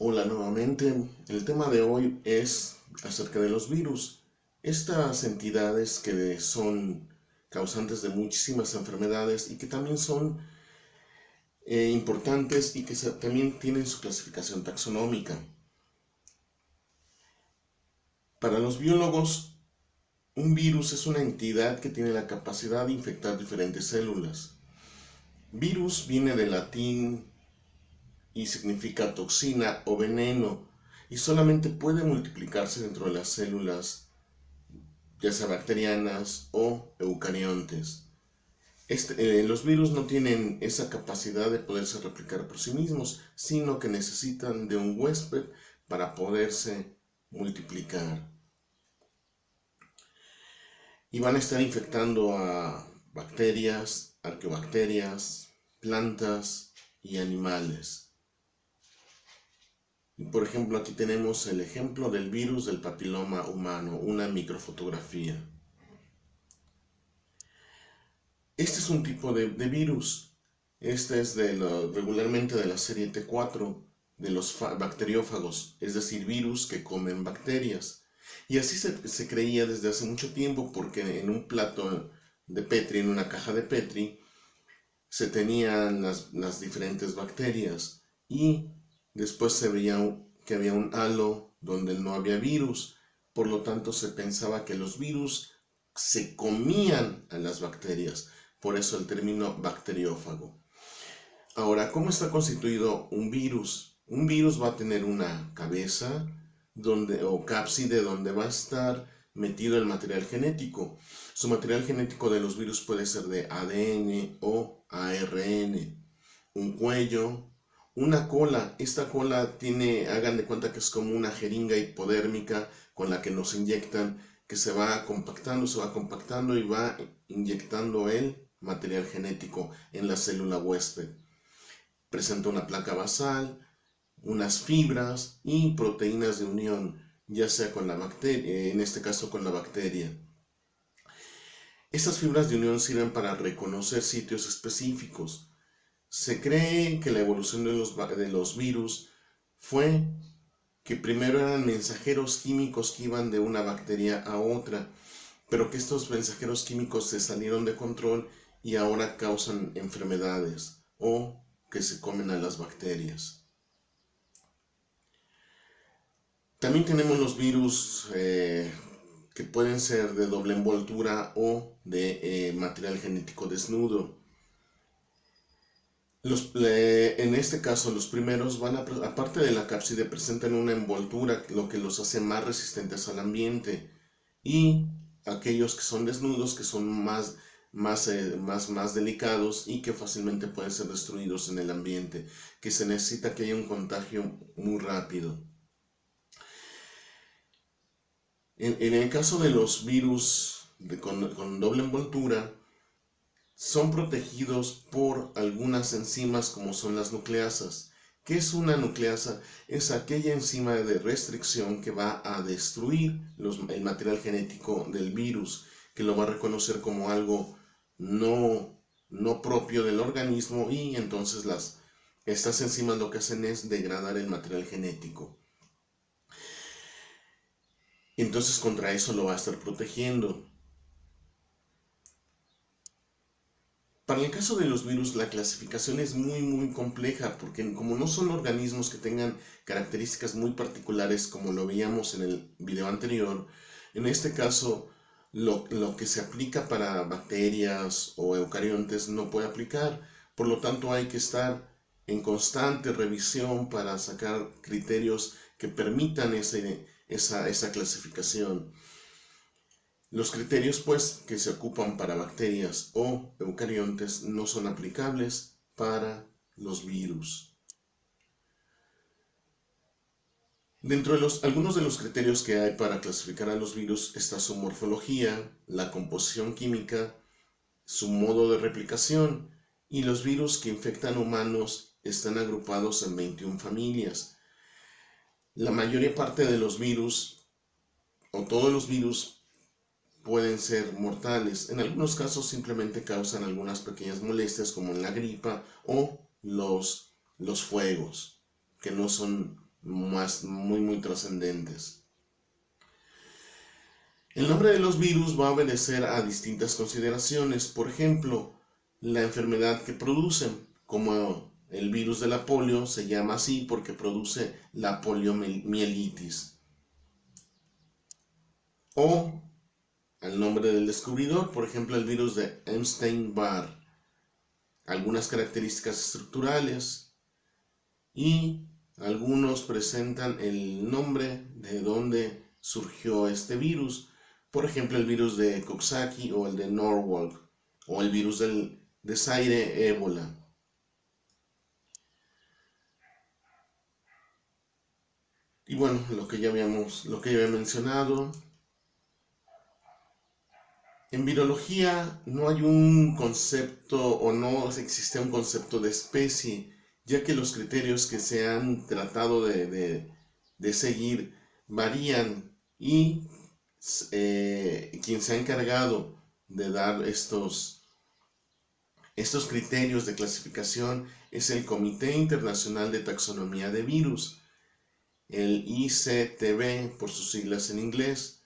Hola nuevamente, el tema de hoy es acerca de los virus. Estas entidades que son causantes de muchísimas enfermedades y que también son importantes y que también tienen su clasificación taxonómica. Para los biólogos, un virus es una entidad que tiene la capacidad de infectar diferentes células. Virus viene del latín y significa toxina o veneno, y solamente puede multiplicarse dentro de las células, ya sea bacterianas o eucariontes. Los virus no tienen esa capacidad de poderse replicar por sí mismos, sino que necesitan de un huésped para poderse multiplicar. Y van a estar infectando a bacterias, arqueobacterias, plantas y animales. Por ejemplo, aquí tenemos el ejemplo del virus del papiloma humano, una microfotografía. Este es un tipo de virus. Este es regularmente de la serie T4, de los bacteriófagos, es decir, virus que comen bacterias. Y así se creía desde hace mucho tiempo, porque en un plato de Petri, en una caja de Petri, se tenían las diferentes bacterias y después se veía que había un halo donde no había virus. Por lo tanto, se pensaba que los virus se comían a las bacterias. Por eso el término bacteriófago. Ahora, ¿cómo está constituido un virus? Un virus va a tener una cabeza o cápside donde va a estar metido el material genético. Su material genético de los virus puede ser de ADN o ARN. Un cuello, una cola. Esta cola hagan de cuenta que es como una jeringa hipodérmica con la que nos inyectan, que se va compactando y va inyectando el material genético en la célula huésped. Presenta una placa basal, unas fibras y proteínas de unión, ya sea con la bacteria, en este caso con la bacteria. Estas fibras de unión sirven para reconocer sitios específicos. Se cree que la evolución de los virus fue que primero eran mensajeros químicos que iban de una bacteria a otra, pero que estos mensajeros químicos se salieron de control y ahora causan enfermedades o que se comen a las bacterias. También tenemos los virus que pueden ser de doble envoltura o de material genético desnudo. En este caso, los primeros aparte de la cápside, presentan una envoltura, lo que los hace más resistentes al ambiente. Y aquellos que son desnudos, que son más delicados y que fácilmente pueden ser destruidos en el ambiente, que se necesita que haya un contagio muy rápido. En el caso de los virus con doble envoltura, son protegidos por algunas enzimas como son las nucleasas. ¿Qué es una nucleasa? Es aquella enzima de restricción que va a destruir el material genético del virus, que lo va a reconocer como algo no propio del organismo, y entonces estas enzimas lo que hacen es degradar el material genético. Entonces contra eso lo va a estar protegiendo. Para el caso de los virus, la clasificación es muy compleja, porque como no son organismos que tengan características muy particulares como lo veíamos en el video anterior, en este caso lo que se aplica para bacterias o eucariontes no puede aplicar. Por lo tanto, hay que estar en constante revisión para sacar criterios que permitan esa clasificación. Los criterios, pues, que se ocupan para bacterias o eucariontes no son aplicables para los virus. Dentro de algunos de los criterios que hay para clasificar a los virus está su morfología, la composición química, su modo de replicación, y los virus que infectan humanos están agrupados en 21 familias. La mayor parte de los virus, o todos los virus, pueden ser mortales. En algunos casos simplemente causan algunas pequeñas molestias, como en la gripa o los fuegos, que no son muy trascendentes. El nombre de los virus va a obedecer a distintas consideraciones. Por ejemplo, la enfermedad que producen, como el virus de la polio se llama así porque produce la poliomielitis. O al nombre del descubridor, por ejemplo, el virus de Epstein-Barr. Algunas características estructurales y algunos presentan el nombre de donde surgió este virus. Por ejemplo, el virus de Coxsackie o el de Norwalk o el virus de Zaire ébola. Y bueno, lo que ya había mencionado. En virología no hay un concepto o no existe un concepto de especie, ya que los criterios que se han tratado de seguir varían y quien se ha encargado de dar estos criterios de clasificación es el Comité Internacional de Taxonomía de Virus, el ICTV por sus siglas en inglés.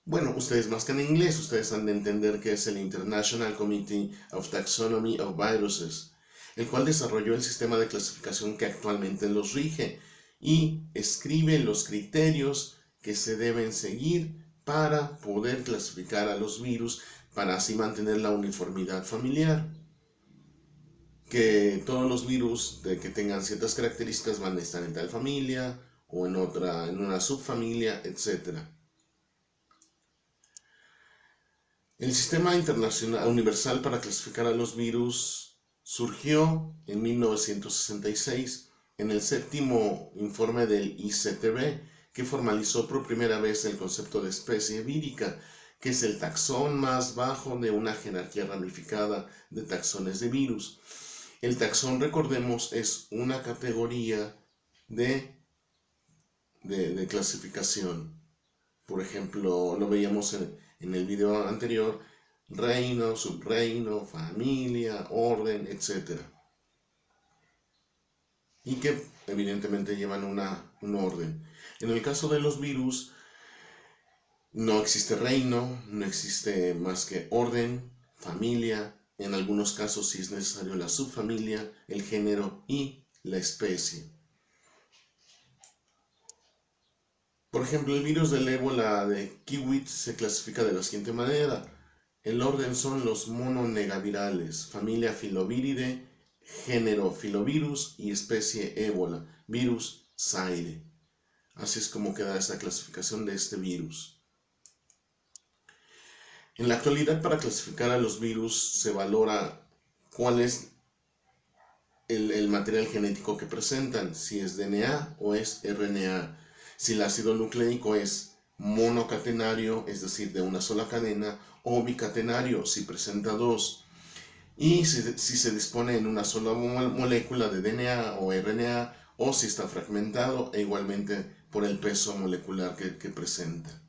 Bueno, ustedes más que en inglés, ustedes han de entender que es el International Committee of Taxonomy of Viruses, el cual desarrolló el sistema de clasificación que actualmente los rige y escribe los criterios que se deben seguir para poder clasificar a los virus, para así mantener la uniformidad familiar. Que todos los virus que tengan ciertas características van a estar en tal familia o en una subfamilia, etc. El Sistema Internacional Universal para clasificar a los virus surgió en 1966 en el séptimo informe del ICTV, que formalizó por primera vez el concepto de especie vírica, que es el taxón más bajo de una jerarquía ramificada de taxones de virus. El taxón, recordemos, es una categoría de clasificación. Por ejemplo, lo veíamos en el video anterior: reino, subreino, familia, orden, etc. Y que evidentemente llevan un orden. En el caso de los virus, no existe reino, no existe más que orden, familia, en algunos casos si es necesario la subfamilia, el género y la especie. Por ejemplo, el virus del ébola de Kiewit se clasifica de la siguiente manera. El orden son los mononegavirales, familia Filoviridae, género Filovirus y especie ébola, virus Zaire. Así es como queda esta clasificación de este virus. En la actualidad, para clasificar a los virus se valora cuál es el material genético que presentan, si es DNA o es RNA. Si el ácido nucleico es monocatenario, es decir, de una sola cadena, o bicatenario, si presenta dos. Y si se dispone en una sola molécula de DNA o RNA, o si está fragmentado, e igualmente por el peso molecular que presenta.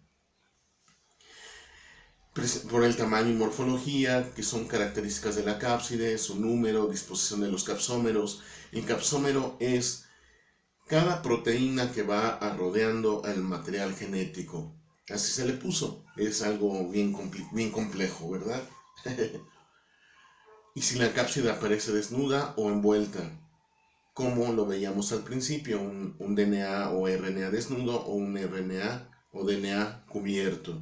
Por el tamaño y morfología, que son características de la cápside, su número, disposición de los capsómeros. El capsómero es cada proteína que va rodeando el material genético. Así se le puso. Es algo bien complejo, ¿verdad? Y si la cápside aparece desnuda o envuelta, como lo veíamos al principio, un DNA o RNA desnudo o un RNA o DNA cubierto.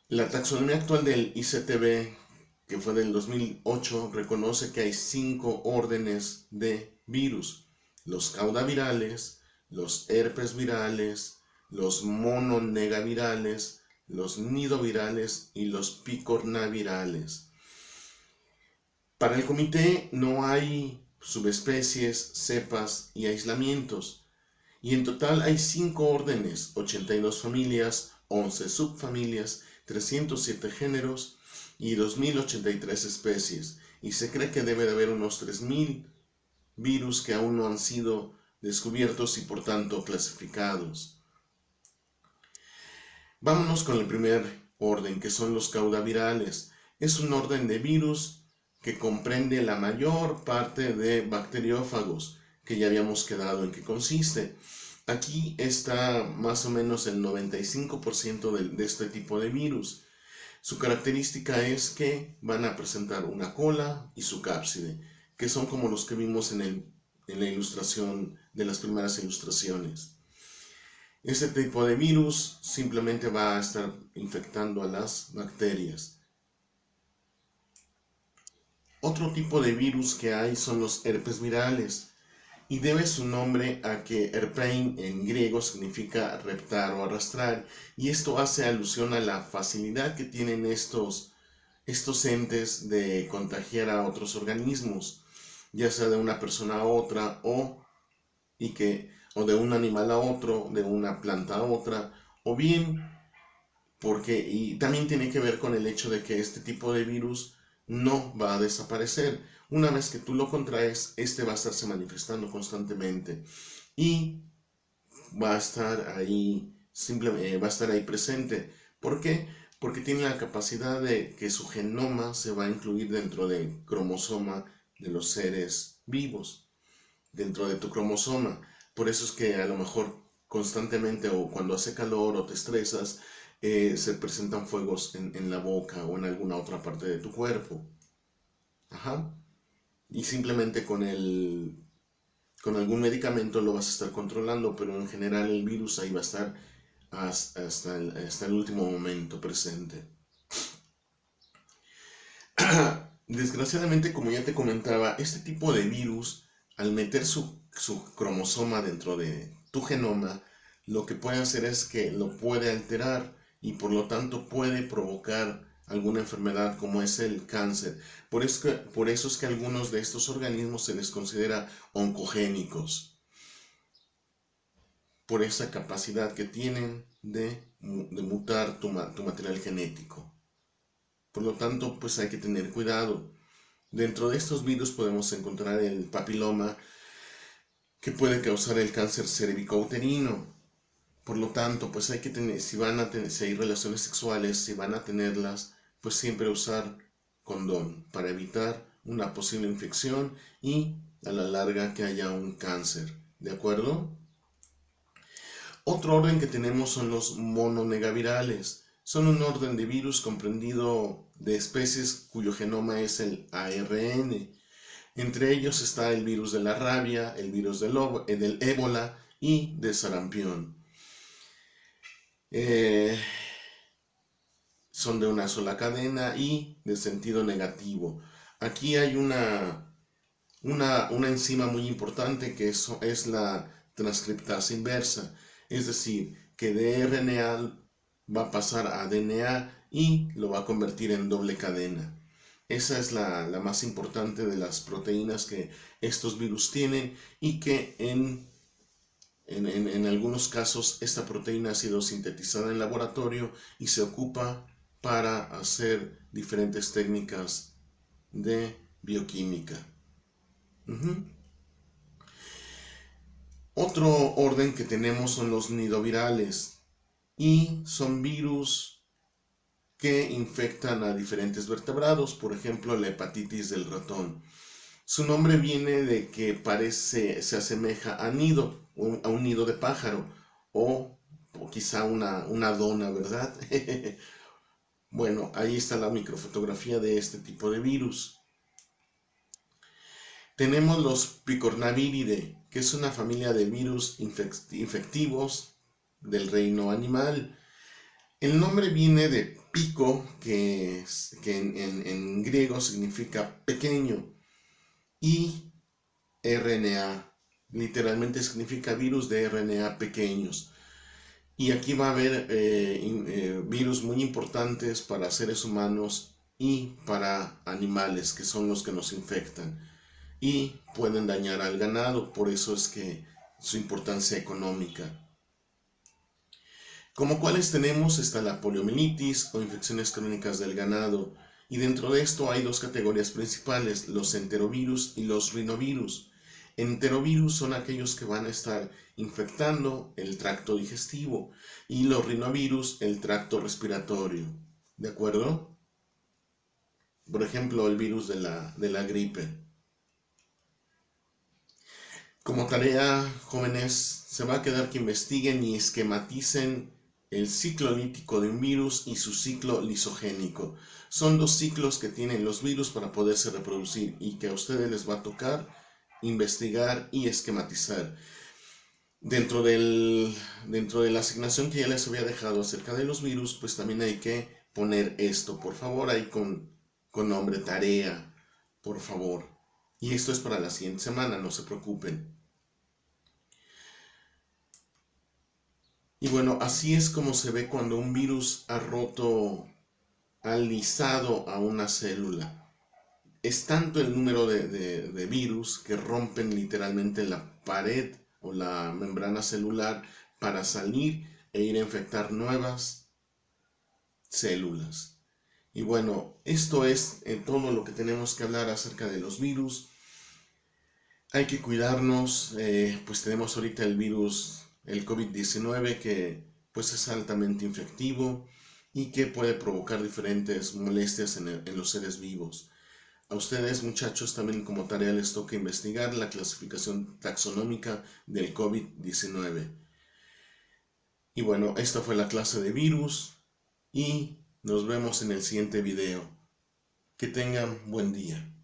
La taxonomía actual del ICTV, que fue del 2008, reconoce que hay 5 órdenes de virus: los caudavirales, los herpes virales, los mononegavirales, los nidovirales y los picornavirales. Para el comité no hay subespecies, cepas y aislamientos, y en total hay 5 órdenes, 82 familias, 11 subfamilias, 307 géneros y 2083 especies, y se cree que debe de haber unos 3000 virus que aún no han sido descubiertos y por tanto clasificados. Vámonos con el primer orden, que son los caudavirales. Es un orden de virus que comprende la mayor parte de bacteriófagos, que ya habíamos quedado en qué consiste. Aquí está más o menos el 95% de este tipo de virus. Su característica es que van a presentar una cola y su cápside, que son como los que vimos en la ilustración de las primeras ilustraciones. Este tipo de virus simplemente va a estar infectando a las bacterias. Otro tipo de virus que hay son los herpes virales, y debe su nombre a que herpein en griego significa reptar o arrastrar, y esto hace alusión a la facilidad que tienen estos entes de contagiar a otros organismos, ya sea de una persona a otra o de un animal a otro, de una planta a otra, o bien y también tiene que ver con el hecho de que este tipo de virus no va a desaparecer. Una vez que tú lo contraes, este va a estarse manifestando constantemente y va a estar ahí, va a estar ahí presente. ¿Por qué? Porque tiene la capacidad de que su genoma se va a incluir dentro del cromosoma de los seres vivos, dentro de tu cromosoma. Por eso es que a lo mejor constantemente, o cuando hace calor o te estresas, se presentan fuegos en la boca o en alguna otra parte de tu cuerpo. Ajá. Y simplemente con algún medicamento lo vas a estar controlando, pero en general el virus ahí va a estar hasta el último momento presente. Desgraciadamente, como ya te comentaba, este tipo de virus, al meter su cromosoma dentro de tu genoma, lo que puede hacer es que lo puede alterar y por lo tanto puede provocar alguna enfermedad como es el cáncer. Por eso es que algunos de estos organismos se les considera oncogénicos, por esa capacidad que tienen de mutar tu material genético. Por lo tanto, pues hay que tener cuidado. Dentro de estos virus podemos encontrar el papiloma, que puede causar el cáncer cervicouterino. Por lo tanto, pues hay que tener, si hay relaciones sexuales, si van a tenerlas, pues siempre usar condón para evitar una posible infección y a la larga que haya un cáncer. ¿De acuerdo? Otro orden que tenemos son los mononegavirales. Son un orden de virus comprendido de especies cuyo genoma es el ARN. Entre ellos está el virus de la rabia, el virus del ébola y de sarampión. Son de una sola cadena y de sentido negativo. Aquí hay una enzima muy importante que es la transcriptasa inversa. Es decir, que de RNA va a pasar a DNA y lo va a convertir en doble cadena. Esa es la más importante de las proteínas que estos virus tienen y que en algunos casos esta proteína ha sido sintetizada en laboratorio y se ocupa para hacer diferentes técnicas de bioquímica. Otro orden que tenemos son los nidovirales y son virus que infectan a diferentes vertebrados, por ejemplo la hepatitis del ratón. Su nombre viene de que se asemeja a un nido de pájaro o quizá una dona, ¿verdad? Bueno, ahí está la microfotografía de este tipo de virus. Tenemos los Picornaviridae, que es una familia de virus infectivos del reino animal. El nombre viene de pico, que en griego significa pequeño, y RNA, literalmente significa virus de RNA pequeños. Y aquí va a haber virus muy importantes para seres humanos y para animales, que son los que nos infectan y pueden dañar al ganado, por eso es que su importancia económica. Como cuáles tenemos está la poliomielitis o infecciones crónicas del ganado, y dentro de esto hay dos categorías principales, los enterovirus y los rinovirus. Enterovirus son aquellos que van a estar infectando el tracto digestivo y los rinovirus el tracto respiratorio. ¿De acuerdo? Por ejemplo, el virus de la gripe. Como tarea, jóvenes, se va a quedar que investiguen y esquematicen el ciclo lítico de un virus y su ciclo lisogénico. Son dos ciclos que tienen los virus para poderse reproducir y que a ustedes les va a tocar investigar y esquematizar. Dentro de la asignación que ya les había dejado acerca de los virus, pues también hay que poner esto, por favor, ahí con nombre tarea, por favor. Y esto es para la siguiente semana, no se preocupen. Y bueno, así es como se ve cuando un virus ha lisado a una célula. Es tanto el número de virus que rompen literalmente la pared o la membrana celular para salir e ir a infectar nuevas células. Y bueno, esto es todo lo que tenemos que hablar acerca de los virus. Hay que cuidarnos, pues tenemos ahorita el virus, el COVID-19, que pues es altamente infectivo y que puede provocar diferentes molestias en los seres vivos. A ustedes, muchachos, también como tarea les toca investigar la clasificación taxonómica del COVID-19. Y bueno, esta fue la clase de virus y nos vemos en el siguiente video. Que tengan buen día.